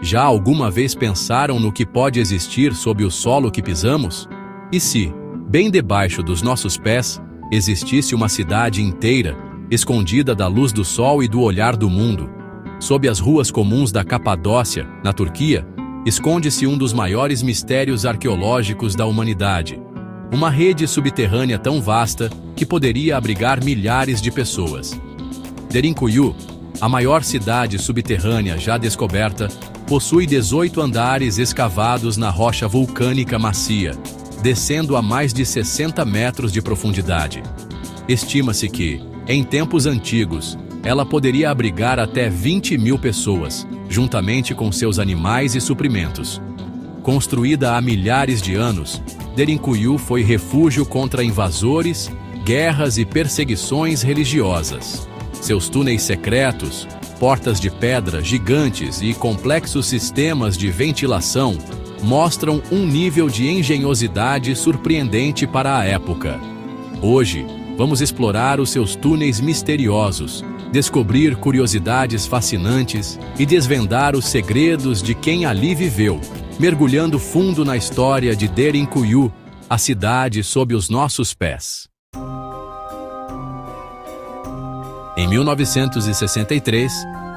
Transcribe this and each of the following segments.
Já alguma vez pensaram no que pode existir sob o solo que pisamos? E se, bem debaixo dos nossos pés, existisse uma cidade inteira, escondida da luz do sol e do olhar do mundo? Sob as ruas comuns da Capadócia, na Turquia, esconde-se um dos maiores mistérios arqueológicos da humanidade. Uma rede subterrânea tão vasta que poderia abrigar milhares de pessoas. Derinkuyu, a maior cidade subterrânea já descoberta, possui 18 andares escavados na rocha vulcânica macia, descendo a mais de 60 metros de profundidade. Estima-se que, em tempos antigos, ela poderia abrigar até 20.000 pessoas, juntamente com seus animais e suprimentos. Construída há milhares de anos, Derinkuyu foi refúgio contra invasores, guerras e perseguições religiosas. Seus túneis secretos, portas de pedra gigantes e complexos sistemas de ventilação mostram um nível de engenhosidade surpreendente para a época. Hoje, vamos explorar os seus túneis misteriosos, descobrir curiosidades fascinantes e desvendar os segredos de quem ali viveu, mergulhando fundo na história de Derinkuyu, a cidade sob os nossos pés. Em 1963,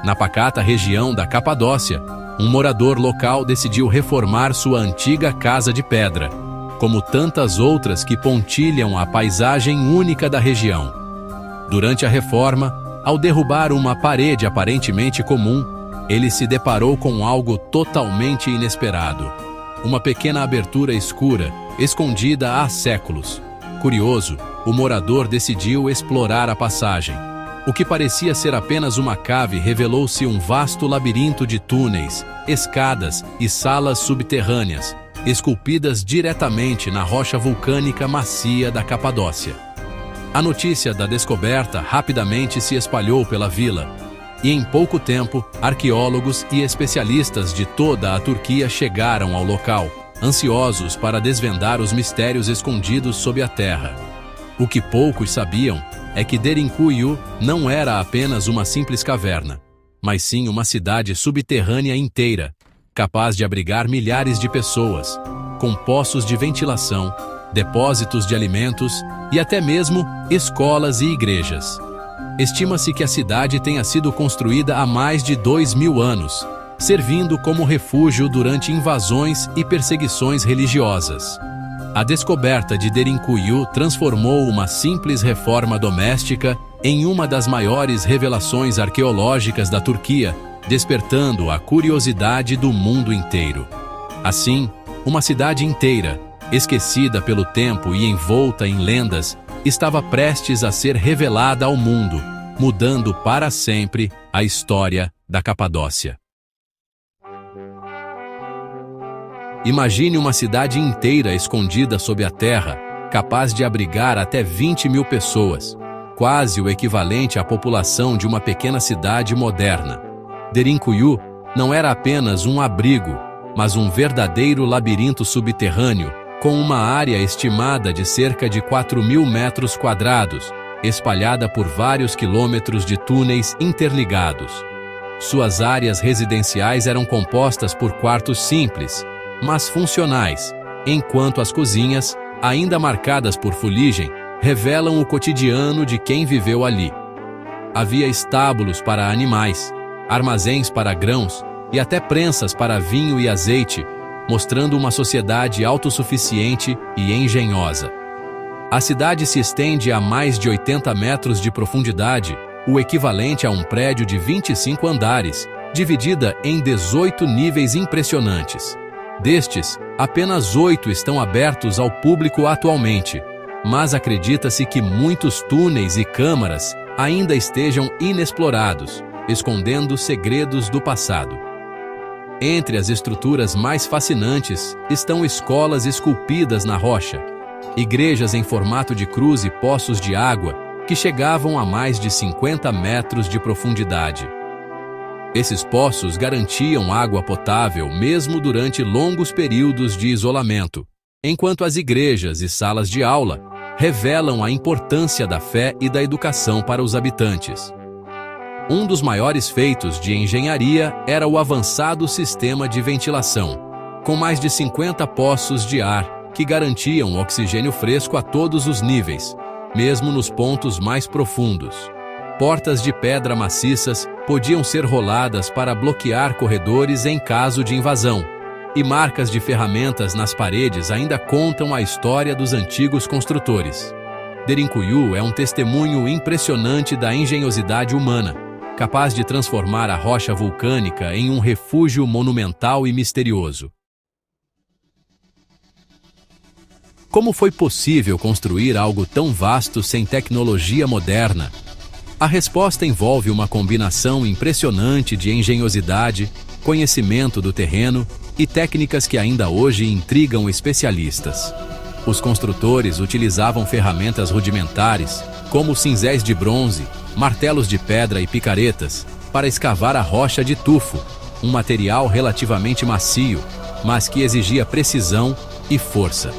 na pacata região da Capadócia, um morador local decidiu reformar sua antiga casa de pedra, como tantas outras que pontilham a paisagem única da região. Durante a reforma, ao derrubar uma parede aparentemente comum, ele se deparou com algo totalmente inesperado. Uma pequena abertura escura, escondida há séculos. Curioso, o morador decidiu explorar a passagem. O que parecia ser apenas uma cave revelou-se um vasto labirinto de túneis, escadas e salas subterrâneas, esculpidas diretamente na rocha vulcânica macia da Capadócia. A notícia da descoberta rapidamente se espalhou pela vila, e em pouco tempo, arqueólogos e especialistas de toda a Turquia chegaram ao local, ansiosos para desvendar os mistérios escondidos sob a terra. O que poucos sabiam é que Derinkuyu não era apenas uma simples caverna, mas sim uma cidade subterrânea inteira, capaz de abrigar milhares de pessoas, com poços de ventilação, depósitos de alimentos e até mesmo escolas e igrejas. Estima-se que a cidade tenha sido construída há mais de 2.000 anos, servindo como refúgio durante invasões e perseguições religiosas. A descoberta de Derinkuyu transformou uma simples reforma doméstica em uma das maiores revelações arqueológicas da Turquia, despertando a curiosidade do mundo inteiro. Assim, uma cidade inteira, esquecida pelo tempo e envolta em lendas, estava prestes a ser revelada ao mundo, mudando para sempre a história da Capadócia. Imagine uma cidade inteira escondida sob a terra, capaz de abrigar até 20.000 pessoas, quase o equivalente à população de uma pequena cidade moderna. Derinkuyu não era apenas um abrigo, mas um verdadeiro labirinto subterrâneo, com uma área estimada de cerca de 4.000 metros quadrados, espalhada por vários quilômetros de túneis interligados. Suas áreas residenciais eram compostas por quartos simples, mas funcionais, enquanto as cozinhas, ainda marcadas por fuligem, revelam o cotidiano de quem viveu ali. Havia estábulos para animais, armazéns para grãos e até prensas para vinho e azeite, mostrando uma sociedade autossuficiente e engenhosa. A cidade se estende a mais de 80 metros de profundidade, o equivalente a um prédio de 25 andares, dividida em 18 níveis impressionantes. Destes, apenas 8 estão abertos ao público atualmente, mas acredita-se que muitos túneis e câmaras ainda estejam inexplorados, escondendo segredos do passado. Entre as estruturas mais fascinantes estão escolas esculpidas na rocha, igrejas em formato de cruz e poços de água que chegavam a mais de 50 metros de profundidade. Esses poços garantiam água potável mesmo durante longos períodos de isolamento, enquanto as igrejas e salas de aula revelam a importância da fé e da educação para os habitantes. Um dos maiores feitos de engenharia era o avançado sistema de ventilação, com mais de 50 poços de ar que garantiam oxigênio fresco a todos os níveis, mesmo nos pontos mais profundos. Portas de pedra maciças podiam ser roladas para bloquear corredores em caso de invasão, e marcas de ferramentas nas paredes ainda contam a história dos antigos construtores. Derinkuyu é um testemunho impressionante da engenhosidade humana, capaz de transformar a rocha vulcânica em um refúgio monumental e misterioso. Como foi possível construir algo tão vasto sem tecnologia moderna? A resposta envolve uma combinação impressionante de engenhosidade, conhecimento do terreno e técnicas que ainda hoje intrigam especialistas. Os construtores utilizavam ferramentas rudimentares, como cinzéis de bronze, martelos de pedra e picaretas, para escavar a rocha de tufo, um material relativamente macio, mas que exigia precisão e força.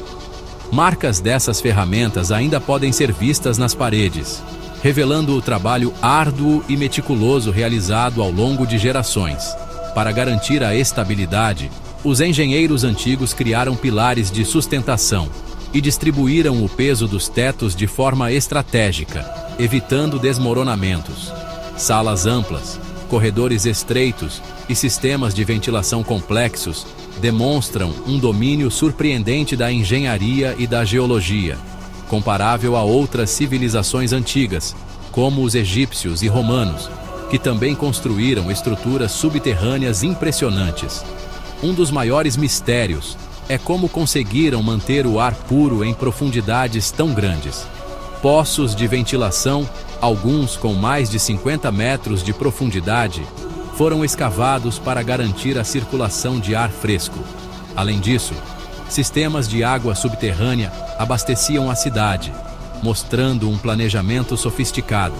Marcas dessas ferramentas ainda podem ser vistas nas paredes, revelando o trabalho árduo e meticuloso realizado ao longo de gerações. Para garantir a estabilidade, os engenheiros antigos criaram pilares de sustentação e distribuíram o peso dos tetos de forma estratégica, evitando desmoronamentos. Salas amplas, corredores estreitos e sistemas de ventilação complexos demonstram um domínio surpreendente da engenharia e da geologia, comparável a outras civilizações antigas, como os egípcios e romanos, que também construíram estruturas subterrâneas impressionantes. Um dos maiores mistérios é como conseguiram manter o ar puro em profundidades tão grandes. Poços de ventilação, alguns com mais de 50 metros de profundidade, foram escavados para garantir a circulação de ar fresco. Além disso, sistemas de água subterrânea abasteciam a cidade, mostrando um planejamento sofisticado.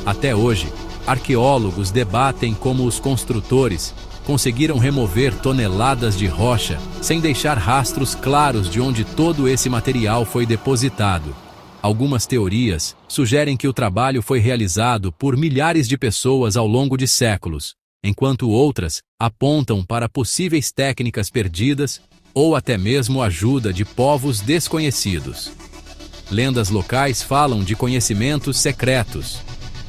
Até hoje, arqueólogos debatem como os construtores conseguiram remover toneladas de rocha sem deixar rastros claros de onde todo esse material foi depositado. Algumas teorias sugerem que o trabalho foi realizado por milhares de pessoas ao longo de séculos, enquanto outras apontam para possíveis técnicas perdidas ou até mesmo ajuda de povos desconhecidos. Lendas locais falam de conhecimentos secretos,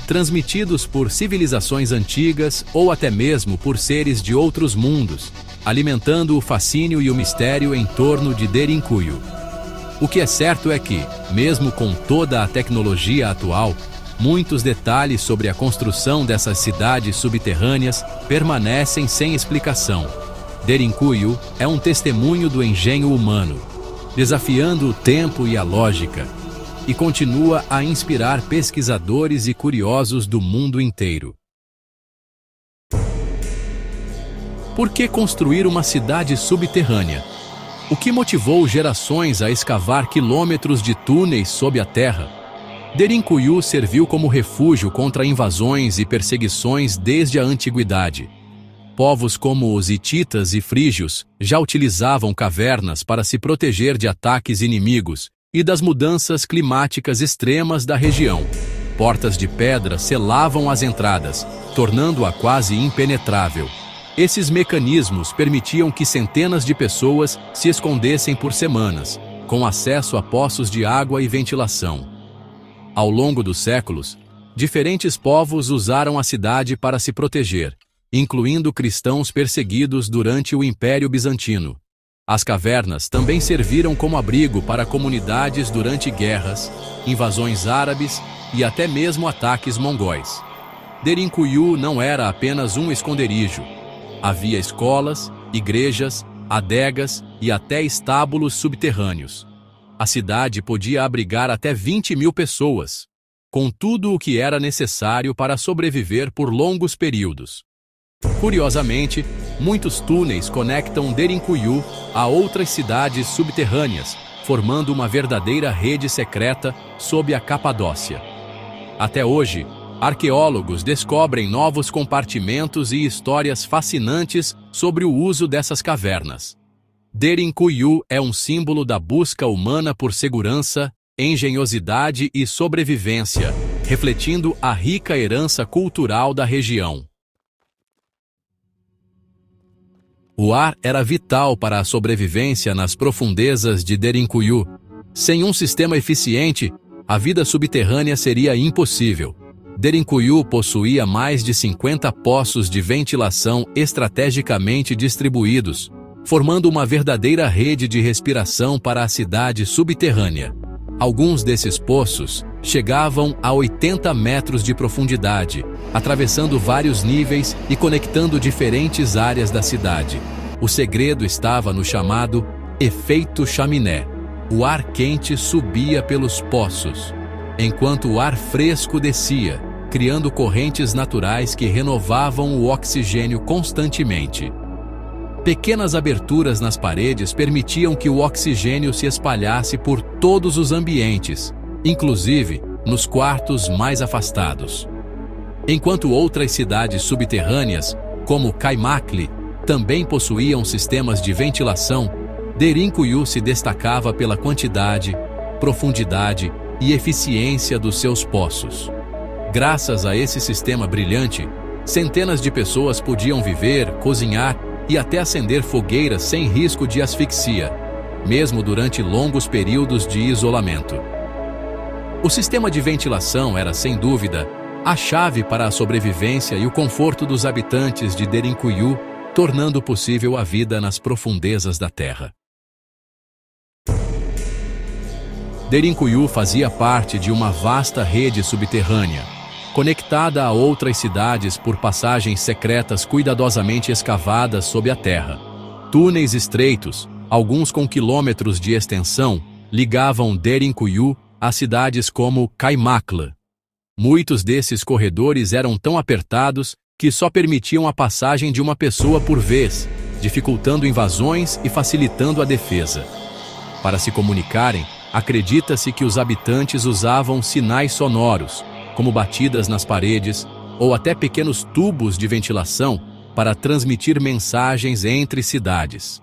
transmitidos por civilizações antigas ou até mesmo por seres de outros mundos, alimentando o fascínio e o mistério em torno de Derinkuyu. O que é certo é que, mesmo com toda a tecnologia atual, muitos detalhes sobre a construção dessas cidades subterrâneas permanecem sem explicação. Derinkuyu é um testemunho do engenho humano, desafiando o tempo e a lógica, e continua a inspirar pesquisadores e curiosos do mundo inteiro. Por que construir uma cidade subterrânea? O que motivou gerações a escavar quilômetros de túneis sob a terra? Derinkuyu serviu como refúgio contra invasões e perseguições desde a antiguidade. Povos como os hititas e frígios já utilizavam cavernas para se proteger de ataques inimigos e das mudanças climáticas extremas da região. Portas de pedra selavam as entradas, tornando-a quase impenetrável. Esses mecanismos permitiam que centenas de pessoas se escondessem por semanas, com acesso a poços de água e ventilação. Ao longo dos séculos, diferentes povos usaram a cidade para se proteger, incluindo cristãos perseguidos durante o Império Bizantino. As cavernas também serviram como abrigo para comunidades durante guerras, invasões árabes e até mesmo ataques mongóis. Derinkuyu não era apenas um esconderijo. Havia escolas, igrejas, adegas e até estábulos subterrâneos. A cidade podia abrigar até 20.000 pessoas, com tudo o que era necessário para sobreviver por longos períodos. Curiosamente, muitos túneis conectam Derinkuyu a outras cidades subterrâneas, formando uma verdadeira rede secreta sob a Capadócia. Até hoje, arqueólogos descobrem novos compartimentos e histórias fascinantes sobre o uso dessas cavernas. Derinkuyu é um símbolo da busca humana por segurança, engenhosidade e sobrevivência, refletindo a rica herança cultural da região. O ar era vital para a sobrevivência nas profundezas de Derinkuyu. Sem um sistema eficiente, a vida subterrânea seria impossível. Derinkuyu possuía mais de 50 poços de ventilação estrategicamente distribuídos, formando uma verdadeira rede de respiração para a cidade subterrânea. Alguns desses poços chegavam a 80 metros de profundidade, atravessando vários níveis e conectando diferentes áreas da cidade. O segredo estava no chamado efeito chaminé. O ar quente subia pelos poços, enquanto o ar fresco descia, criando correntes naturais que renovavam o oxigênio constantemente. Pequenas aberturas nas paredes permitiam que o oxigênio se espalhasse por todos os ambientes, inclusive nos quartos mais afastados. Enquanto outras cidades subterrâneas, como Kaimakli, também possuíam sistemas de ventilação, Derinkuyu se destacava pela quantidade, profundidade e eficiência dos seus poços. Graças a esse sistema brilhante, centenas de pessoas podiam viver, cozinhar e até acender fogueiras sem risco de asfixia, mesmo durante longos períodos de isolamento. O sistema de ventilação era, sem dúvida, a chave para a sobrevivência e o conforto dos habitantes de Derinkuyu, tornando possível a vida nas profundezas da terra. Derinkuyu fazia parte de uma vasta rede subterrânea, conectada a outras cidades por passagens secretas cuidadosamente escavadas sob a terra. Túneis estreitos, alguns com quilômetros de extensão, ligavam Derinkuyu a cidades como Kaimakli. Muitos desses corredores eram tão apertados que só permitiam a passagem de uma pessoa por vez, dificultando invasões e facilitando a defesa. Para se comunicarem, acredita-se que os habitantes usavam sinais sonoros, como batidas nas paredes ou até pequenos tubos de ventilação para transmitir mensagens entre cidades.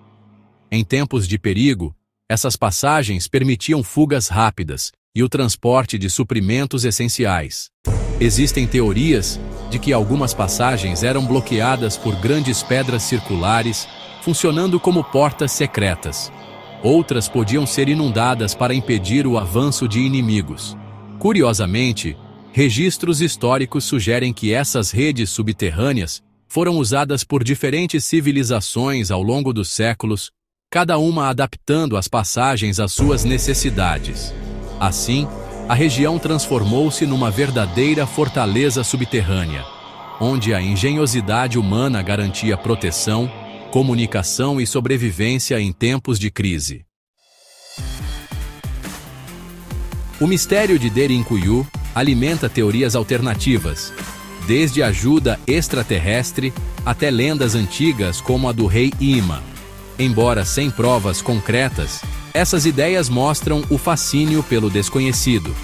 Em tempos de perigo, essas passagens permitiam fugas rápidas e o transporte de suprimentos essenciais. Existem teorias de que algumas passagens eram bloqueadas por grandes pedras circulares, funcionando como portas secretas. Outras podiam ser inundadas para impedir o avanço de inimigos. Curiosamente, registros históricos sugerem que essas redes subterrâneas foram usadas por diferentes civilizações ao longo dos séculos, cada uma adaptando as passagens às suas necessidades. Assim, a região transformou-se numa verdadeira fortaleza subterrânea, onde a engenhosidade humana garantia proteção, comunicação e sobrevivência em tempos de crise. O mistério de Derinkuyu alimenta teorias alternativas, desde ajuda extraterrestre até lendas antigas como a do rei Ima. Embora sem provas concretas, essas ideias mostram o fascínio pelo desconhecido.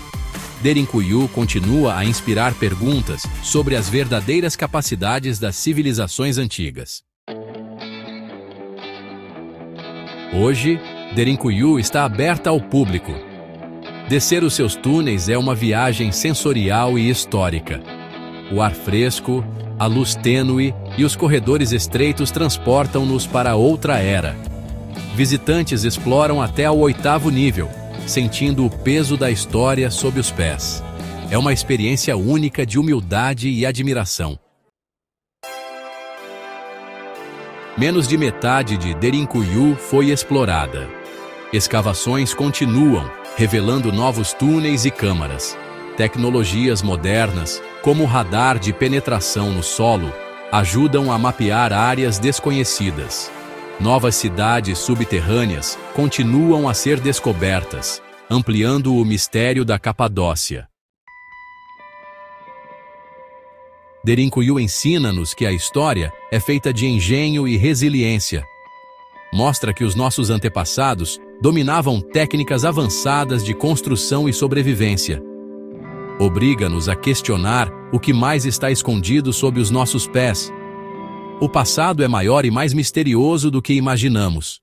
Derinkuyu continua a inspirar perguntas sobre as verdadeiras capacidades das civilizações antigas. Hoje, Derinkuyu está aberta ao público. Descer os seus túneis é uma viagem sensorial e histórica. O ar fresco, a luz tênue e os corredores estreitos transportam-nos para outra era. Visitantes exploram até ao 8º nível, sentindo o peso da história sob os pés. É uma experiência única de humildade e admiração. Menos de metade de Derinkuyu foi explorada. Escavações continuam, revelando novos túneis e câmaras. Tecnologias modernas, como o radar de penetração no solo, ajudam a mapear áreas desconhecidas. Novas cidades subterrâneas continuam a ser descobertas, ampliando o mistério da Capadócia. Derinkuyu ensina-nos que a história é feita de engenho e resiliência. Mostra que os nossos antepassados dominavam técnicas avançadas de construção e sobrevivência. Obriga-nos a questionar o que mais está escondido sob os nossos pés. O passado é maior e mais misterioso do que imaginamos.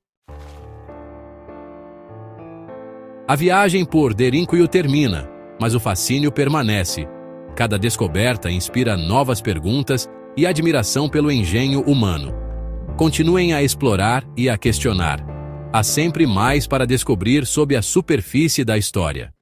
A viagem por Derinkuyu termina, mas o fascínio permanece. Cada descoberta inspira novas perguntas e admiração pelo engenho humano. Continuem a explorar e a questionar. Há sempre mais para descobrir sob a superfície da história.